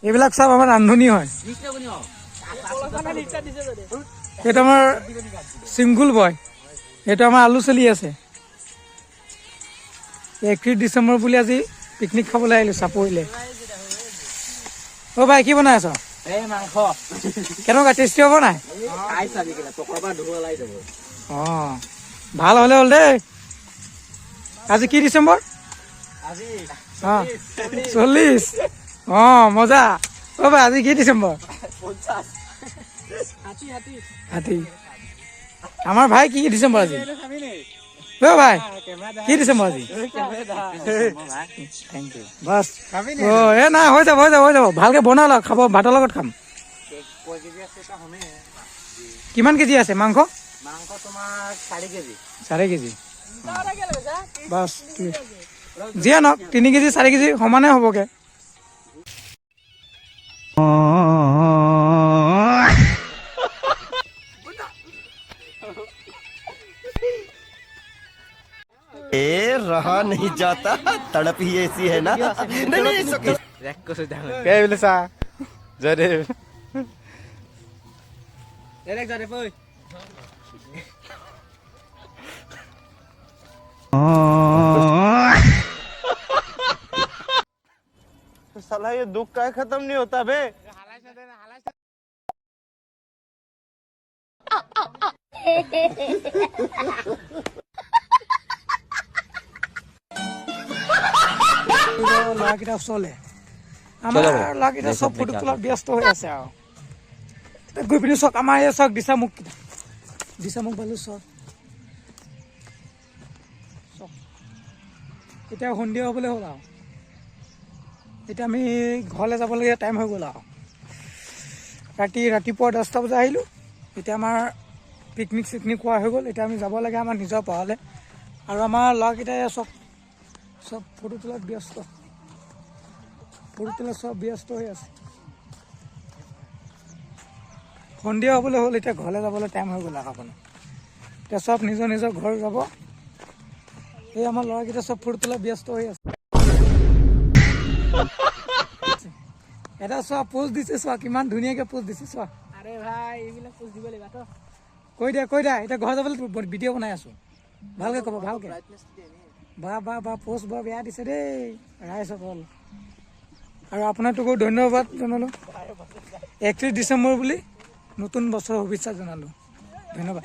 এইবিলাক সব আমাৰ ৰান্ধনি হয়। এইটো আমাৰ চিংগুল বয়, এইটো আমাৰ আলু চলি আছে। 31 ডিচেম্বৰ বুলি আজি পিকনিক খাবলৈ আহিলো চাপৰিলে। অ' ভাই কি বনাই আছ? মাংস। কেনেকুৱা টেষ্টি হ'ব নাই? অঁ ভাল হ'লে হ'ল দেই। আজি কি ডিচেম্বৰ? অঁ 40। অঁ মজা। অ' ভাই আজি কি ডিচেম্বৰ? 50। আমাৰ ভাই কি ডিচেম্বৰ আজি? অ' ভাই কি ডিচেম্বৰ আজি? Thank U. বাছ অ' এই নাই হৈ যাব ভালকৈ বনাই লওক, খাব ভাতৰ লগত খাম। কিমান কেজি আছে মাংস? মাংস তোমাৰ 4 কেজি। 4 কেজি বাছ যিয়ে নহওক 3 কেজি 4 কেজি সমানে হ'বগে। रहा नहीं जाता, तड़प ही ऐसी है ना। জয়দেৱ साला ये दुख का खत्म नहीं होता बे। ল'ৰাকেইটা চলে, আমাৰ ল'ৰাকেইটা চব ফটো তোলাত ব্যস্ত হৈ আছে আৰু গৈ পিনি চাওক আমাৰ এই চাওক দিছামুখ বালু চাওক। এতিয়া সন্ধিয়া হ'বলৈ হ'ল আৰু এতিয়া আমি ঘৰলৈ যাবলগীয়া টাইম হৈ গ'ল আৰু ৰাতিপুৱা 10টা বজাত আহিলোঁ। এতিয়া আমাৰ পিকনিক চিকনিক খোৱা হৈ গ'ল। এতিয়া আমি যাব লাগে আমাৰ নিজৰ পাহাৰলৈ আৰু আমাৰ ল'ৰাকেইটাই চব ফটো তোলাত ব্যস্ত হৈ আছে। সন্ধিয়া হ'বলৈ হ'ল, এতিয়া ঘৰলৈ যাবলৈ টাইম হৈ গ'ল আৰু আপোনাৰ এতিয়া চব নিজৰ নিজৰ ঘৰ যাব। এই আমাৰ ল'ৰাকেইটা চব ফটো তোলাত ব্যস্ত হৈ আছে। এটা চোৱা পোজ দিছে, চোৱা কিমান ধুনীয়াকৈ পোজ দিছে চোৱা। আৰে ভাই এইবিলাক পোজ দিব লাগিব তো। কৈ দিয়া এতিয়া ঘৰ যাবলৈ ভিডিঅ' বনাই আছোঁ, ভালকৈ ক'ব ভালকৈ। বা পোজ বৰ বেয়া দিছে দেই ৰাইজসকল। আৰু আপোনালোককো ধন্যবাদ জনালোঁ। 31 ডিচেম্বৰ বুলি নতুন বছৰৰ শুভেচ্ছা জনালোঁ। ধন্যবাদ।